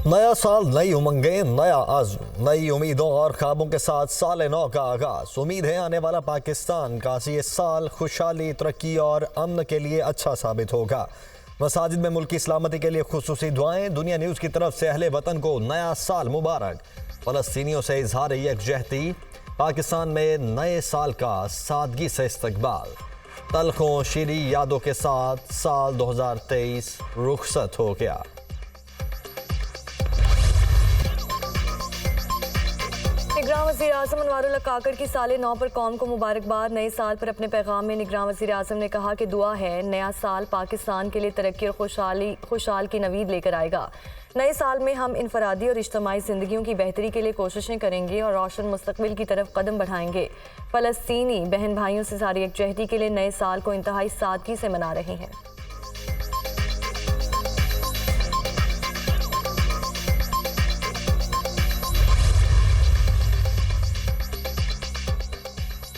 नया साल, नई उमंगें, नया आज़्म, नई उम्मीदों और ख्वाबों के साथ साल नौ का आगाज। उम्मीद है आने वाला पाकिस्तान का ये साल खुशहाली, तरक्की और अमन के लिए अच्छा साबित होगा। मसाजिद में मुल्क की सलामती के लिए खुसूसी दुआएं। दुनिया न्यूज़ की तरफ से अहले वतन को नया साल मुबारक। फ़लस्तीनियों से इजहार यकजहती। पाकिस्तान में नए साल का सादगी से इस्तकबाल। तलखों शीरी यादों के साथ साल 2023 रुखसत हो गया। निगरान वज़ीर आज़म अनवारुल्लाह काकड़ की साल नौ पर कौम को मुबारकबाद। नए साल पर अपने पैगाम में निगरान वज़ीर आज़म ने कहा कि दुआ है नया साल पाकिस्तान के लिए तरक्की और खुशहाल की नवीद लेकर आएगा। नए साल में हम इनफरादी और इज्तमाई ज़िंदगियों की बेहतरी के लिए कोशिशें करेंगे और रोशन मुस्तकबिल की तरफ कदम बढ़ाएंगे। फ़लस्तीनी बहन भाइयों से सारी यकजहती के लिए नए साल को इंतहाई सादगी से मना रहे हैं।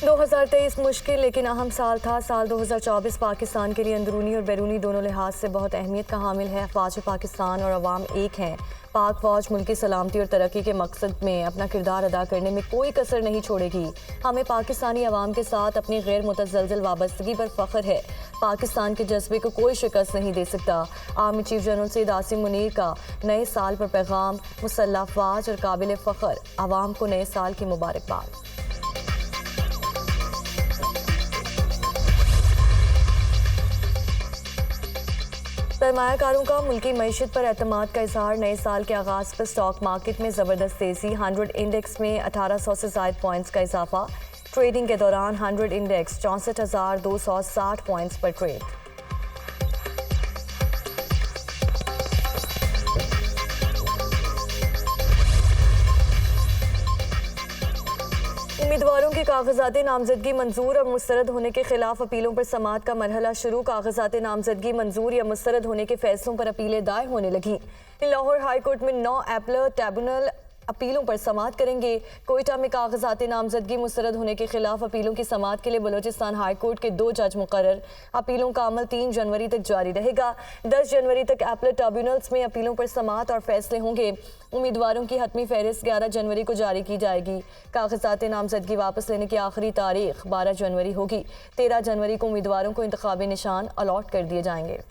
2023 मुश्किल लेकिन अहम साल था। साल 2024 पाकिस्तान के लिए अंदरूनी और बैरूनी दोनों लिहाज से बहुत अहमियत का हामिल है। अफवाज पाकिस्तान और अवाम एक हैं। पाक फौज मुल्क की सलामती और तरक्की के मकसद में अपना किरदार अदा करने में कोई कसर नहीं छोड़ेगी। हमें पाकिस्तानी अवाम के साथ अपनी गैर मुतज़लज़ल वाबस्तगी पर फ़ख्र है। पाकिस्तान के जज्बे को कोई शिकस्त नहीं दे सकता। Army chief general Syed Asim Munir का नए साल पर पैगाम। मुसल्लह अफवाज और काबिल फ़ख्र अवाम को नए साल की मुबारकबाद। सरमायाकारों का मुल्की मईशत पर एतमाद का इजहार। नए साल के आगाज़ पर स्टॉक मार्केट में ज़बरदस्त तेज़ी। 100 इंडेक्स में 1800 से ज़ायद पॉइंट्स का इजाफा। ट्रेडिंग के दौरान 100 इंडेक्स 64,260 पॉइंट्स पर ट्रेड। उम्मीदवारों की कागजाती नामजदगी मंजूर और मुस्तरद होने के खिलाफ अपीलों पर समाअत का मरहला शुरू। कागजाती नामजदगी मंजूर या मुस्तरद होने के फैसलों पर अपीलें दायर होने लगी। लाहौर हाई कोर्ट में 9 एपलर ट्रिब्यूनल अपीलों पर समाअत करेंगे। कोयटा में कागजाती नामजदगी मुस्तरद होने के खिलाफ अपीलों की समाअत के लिए बलोचिस्तान हाई कोर्ट के 2 जज मुकर्रर। अपीलों का अमल 3 जनवरी तक जारी रहेगा। 10 जनवरी तक एपलर ट्रिब्यूनल्स में अपीलों पर समाअत और फैसले होंगे। उम्मीदवारों की हतमी फहरिस्त 11 जनवरी को जारी की जाएगी। कागजाती नामजदगी वापस लेने की आखिरी तारीख 12 जनवरी होगी। 13 जनवरी को उम्मीदवारों को इंतखाबी निशान अलॉट कर दिए जाएंगे।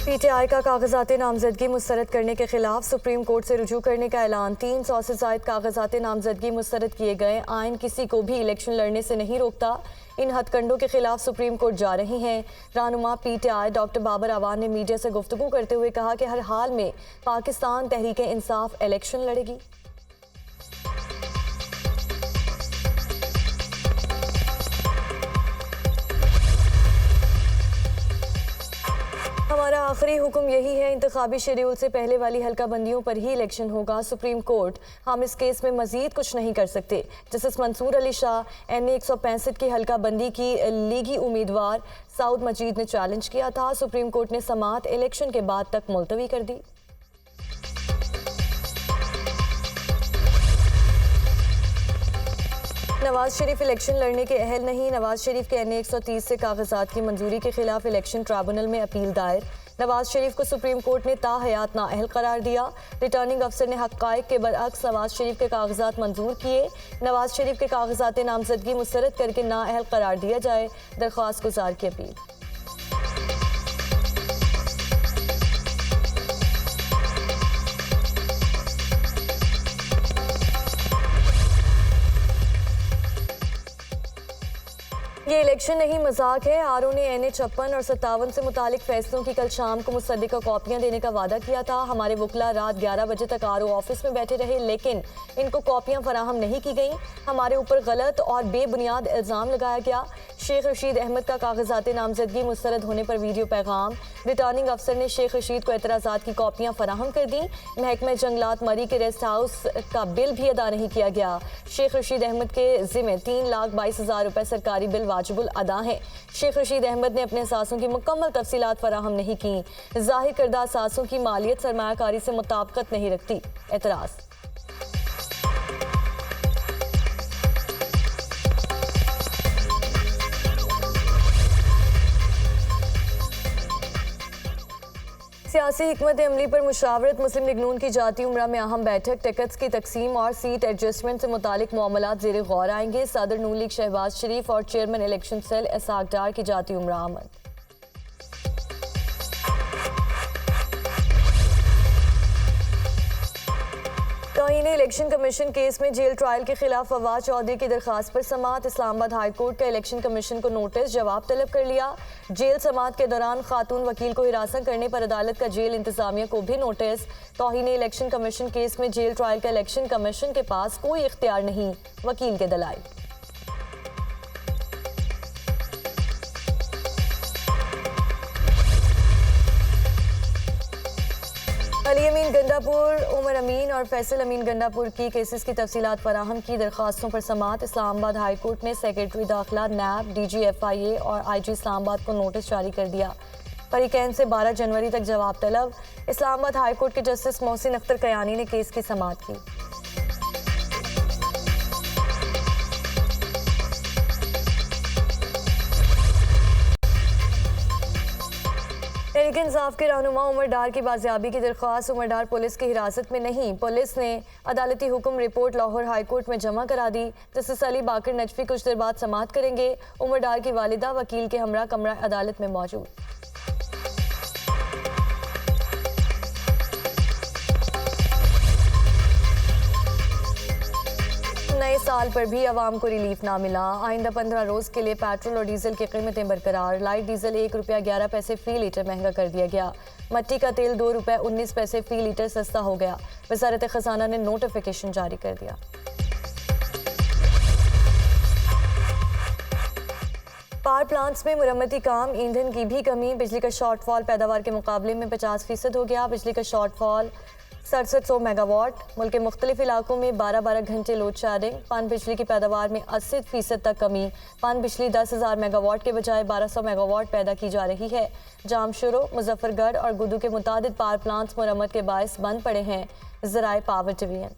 पीटीआई का कागजाती नामजदगी मुस्तरद करने के खिलाफ सुप्रीम कोर्ट से रुजू करने का ऐलान। 300 से ज़ायद कागजाती नामजदगी मुस्तरद किए गए। आइन किसी को भी इलेक्शन लड़ने से नहीं रोकता। इन हथकंडों के खिलाफ सुप्रीम कोर्ट जा रही हैं। रहनुमा पीटीआई डॉक्टर बाबर अवान ने मीडिया से गुफ्तगू करते हुए कहा कि हर हाल में पाकिस्तान तहरीक इंसाफ इलेक्शन लड़ेगी। हमारा आखिरी हुक्म यही है, इंतखाबी शेड्यूल से पहले वाली हल्का बंदियों पर ही इलेक्शन होगा। सुप्रीम कोर्ट, हम इस केस में मजीद कुछ नहीं कर सकते। जस्टिस मंसूर अली शाह NA 165 की हल्का बंदी की लीगी उम्मीदवार साउद मजीद ने चैलेंज किया था। सुप्रीम कोर्ट ने समाअत इलेक्शन के बाद तक मुलतवी कर दी। नवाज शरीफ इलेक्शन लड़ने के अहल नहीं। नवाज शरीफ के NA 130 से कागजात की मंजूरी के खिलाफ इलेक्शन ट्रिब्यूनल में अपील दायर। नवाज शरीफ को सुप्रीम कोर्ट ने ताहयात नाअहल करार दिया। रिटर्निंग अफसर ने हक़ाइक़ के बरअक्स नवाज शरीफ के कागजात मंजूर किए। नवाज शरीफ के कागजात नामजदगी मुस्तरद करके नाअहल करार दिया जाए। दरख्वास्त गुजार की अपील। ये इलेक्शन नहीं मजाक है। आरओ ने NA 56 और 57 से मुतालिक फैसलों की कल शाम को मुसद्दिका कॉपियां देने का वादा किया था। हमारे वकला रात 11 बजे तक आरओ ऑफिस में बैठे रहे लेकिन इनको कॉपियां फराहम नहीं की गई। हमारे ऊपर गलत और बेबुनियाद इल्ज़ाम लगाया गया। शेख रशीद अहमद का कागजाती नामजदगी मुस्तरद होने पर वीडियो पैगाम। रिटर्निंग अफसर ने शेख रशीद को एतराज़ात की कॉपियां फराहम कर दी। महकमा जंगलात मरी के रेस्ट हाउस का बिल भी अदा नहीं किया गया। शेख रशीद अहमद के ज़िम्मे 3,22,000 रुपये सरकारी बिल वाजिबुल अदा हैं। शेख रशीद अहमद ने अपने असासों की मुकम्मल तफसीलात फराहम नहीं की। जाहिर करदा असासों की मालियत सरमायाकारी से मुताबिकत नहीं रखती। एतराज़। सियासी हिकमत अमली पर मुशावरत मुस्लिम लीग नून की जाती उम्रा में अहम बैठक, टिकट्स की तकसीम और सीट एडजस्टमेंट से मुतालिक मामलात ज़ेर गौर आएंगे। सदर नून लीग शहबाज शरीफ और चेयरमैन इलेक्शन सेल इसहाक डार की जाती उम्रा आमद। तौहीन इलेक्शन कमीशन केस में जेल ट्रायल के खिलाफ फवाद चौधरी की दरखास्त पर समाअत। इस्लामाबाद हाई कोर्ट का इलेक्शन कमीशन को नोटिस जवाब तलब कर लिया। जेल समाअत के दौरान खातून वकील को हिरासत करने पर अदालत का जेल इंतजामिया को भी नोटिस। तौहीन इलेक्शन कमीशन केस में जेल ट्रायल का इलेक्शन कमीशन के पास कोई इख्तियार नहीं, वकील के दलाइल। अली अमीन गंडापुर, उमर अमीन और फैसल अमीन गंडापुर की केसेस की तफसीलात फराहम की दरखास्तों पर समाअत। इस्लामाबाद हाई कोर्ट ने सेक्रेटरी दाखिला, नैब, DG FIA और IG इस्लामाबाद को नोटिस जारी कर दिया। फरीकैन से 12 जनवरी तक जवाब तलब। इस्लामाबाद हाई कोर्ट के जस्टिस मोहसिन अख्तर कयानी ने केस की समाअत की। तहरीक इंसाफ के रहनुमा उमर डार की बाजियाबी की दरख्वास्त। उमर डार पुलिस की हिरासत में नहीं, पुलिस ने अदालती हुक्म रिपोर्ट लाहौर हाई कोर्ट में जमा करा दी। जस्टिस अली बाकर नजफी कुछ देर बाद समाअत करेंगे। उमर डार की वालिदा वकील के हमरा कमरा अदालत में मौजूद। नए साल पर भी आवाम को रिलीफ ना मिला। आइंदा 15 रोज के लिए पेट्रोल और डीजल की कीमतें बरकरार। लाइट डीजल ₹1.11 फी लीटर महंगा कर दिया गया। मट्टी का तेल ₹2.19 फी लीटर सस्ता हो गया। वजारत खजाना ने नोटिफिकेशन जारी कर दिया। पावर प्लांट्स में मुरम्मती काम, ईंधन की भी कमी, बिजली का शॉर्टफॉल पैदावार के मुकाबले में 50% हो गया। बिजली का शॉर्टफॉल 6700 मेगावाट। मुल्क के मुख्तलिफ इलाकों में 12-12 घंटे लोड शेडिंग। पन बिजली की पैदावार में 80% तक कमी। पन बिजली 10,000 मेगावाट के बजाय 1200 मेगावाट पैदा की जा रही है। जामशुरो, मुजफ्फरगढ़ और गुदू के मुतादिद पावर प्लांट्स मुरम्मत के बायस बंद पड़े हैं। ज़राए पावर डिवीजन।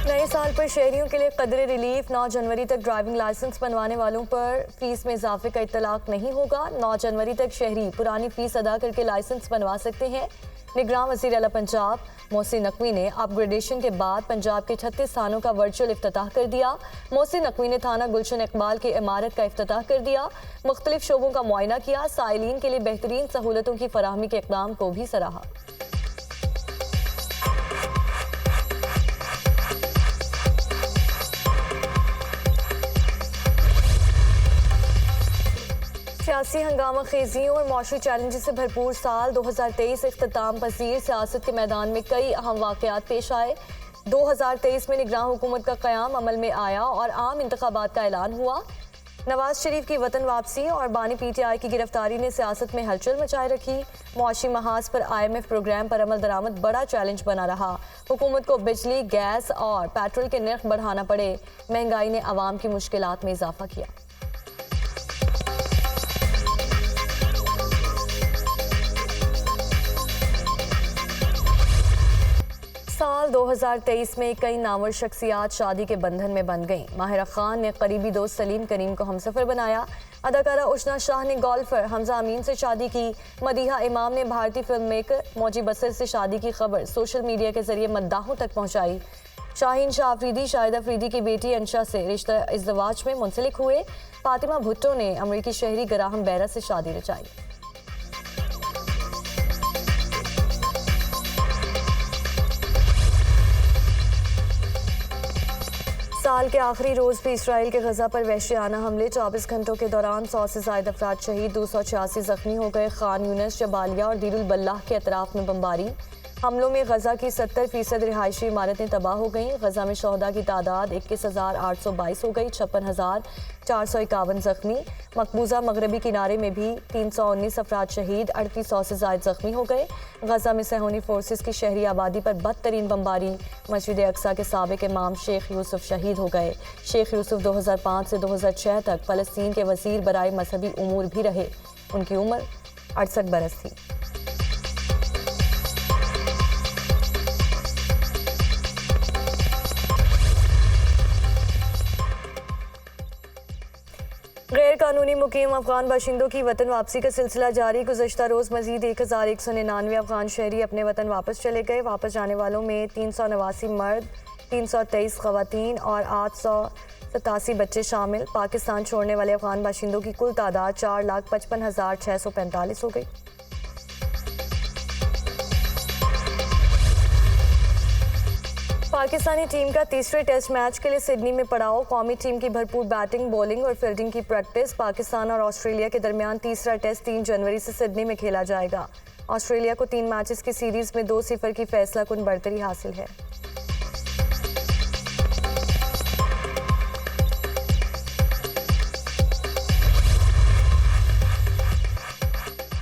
नए साल पर शहरियों के लिए कदरे रिलीफ। 9 जनवरी तक ड्राइविंग लाइसेंस बनवाने वालों पर फीस में इजाफे का इत्तलाक नहीं होगा। 9 जनवरी तक शहरी पुरानी फीस अदा करके लाइसेंस बनवा सकते हैं। निगरान वज़ीर आला पंजाब मोहसिन नकवी ने अपग्रेडेशन के बाद पंजाब के 36 थानों का वर्चुअल इफ्तिताह कर दिया। मोहसिन नकवी ने थाना गुलशन इकबाल की इमारत का इफ्तिताह कर दिया। मुख्तलिफ शोबों का मुआयना किया। साइलिन के लिए बेहतरीन सहूलतों की फराहमी के इक़दाम को भी सराहा। सियासी हंगामा खेजियों और मौशरी चैलेंजेस से भरपूर साल 2023 इख्तिताम पसीर। सियासत के मैदान में कई अहम वाक़यात पेश आए। 2023 में निगरान हुकूमत का क़याम अमल में आया और आम इंतखाबात का ऐलान हुआ। नवाज शरीफ की वतन वापसी और बानी PTI की गिरफ्तारी ने सियासत में हलचल मचाए रखी। मौशी महाज पर IMF प्रोग्राम पर अमल दरामद बड़ा चैलेंज बना रहा। हुकूमत को बिजली, गैस और पेट्रोल के नर्ख बढ़ाना पड़े। महंगाई ने आवाम की मुश्किलात में इजाफा किया। साल 2023 में कई नामवर शख्सियात शादी के बंधन में बंध गईं। माहिरा खान ने करीबी दोस्त सलीम करीम को हमसफर बनाया। अदाकारा उशना शाह ने गोल्फर हमजा अमीन से शादी की। मदीहा इमाम ने भारतीय फिल्म मेकर मौजी बसर से शादी की खबर सोशल मीडिया के जरिए मद्दाहों तक पहुंचाई। शाहीन शाह अफरीदी शाहिद अफरीदी की बेटी अंशा से रिश्ता इज़्दिवाज में मुंसलिक हुए। फातिमा भुट्टो ने अमरीकी शहरी ग्राहम बैरा से शादी रचाई। साल के आखिरी रोज भी इसराइल के गजा पर वहशियाना हमले। 24 घंटों के दौरान 100 से ज्यादा अफराद शहीद, 286 जख्मी हो गए। खान यूनिस, जबालिया और दीरुल बल्लाह के अतराफ में बमबारी। हमलों में गजा की 70% रिहायशी इमारतें तबाह हो गईं। गजा में शहदा की तादाद 21,822 हो गई, 56,451 जख्मी। मकबूजा मगरबी किनारे में भी 319 अफराद शहीद, 3800 से ज्यादा जख्मी हो गए। गजा में सहूनी फोर्सेस की शहरी आबादी पर बदतरीन बमबारी। मस्जिद अक्सा के साबिक इमाम शेख यूसुफ शहीद हो गए। शेख यूसुफ 2005 से 2006 तक फ़लस्तीन के वज़ीर बराए मजहबी उमूर भी रहे। उनकी उम्र 68 बरस थी। पाकिस्तानी मुकीम अफगान बाशिंदों की वतन वापसी का सिलसिला जारी। गुज़श्ता रोज़ मजीद 1199 अफगान शहरी अपने वतन वापस चले गए। वापस जाने वालों में 389 मर्द, 323 खवातीन और 887 बच्चे शामिल। पाकिस्तान छोड़ने वाले अफगान बाशिंदों की कुल तादाद 4,55,645 हो गई। पाकिस्तानी टीम का तीसरे टेस्ट मैच के लिए सिडनी में पड़ाव। कौमी टीम की भरपूर बैटिंग, बॉलिंग और फील्डिंग की प्रैक्टिस। पाकिस्तान और ऑस्ट्रेलिया के दरमियान तीसरा टेस्ट 3 जनवरी से सिडनी में खेला जाएगा। ऑस्ट्रेलिया को 3 मैचेस की सीरीज में 2-0 की फैसला कुन बढ़तरी हासिल है।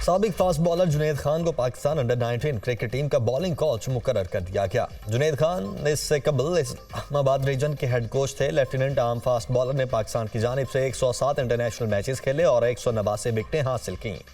साबिक फास्ट बॉलर जुनैद खान को पाकिस्तान अंडर-19 क्रिकेट टीम का बॉलिंग कोच मुकर्रर कर दिया गया। जुनैद खान इससे कबल इस्लामाबाद रीजन के हेड कोच थे। लेफ्टिनेंट आर्म फास्ट बॉलर ने पाकिस्तान की जानिब से 107 इंटरनेशनल मैचेस खेले और 189 विकेटें हासिल की।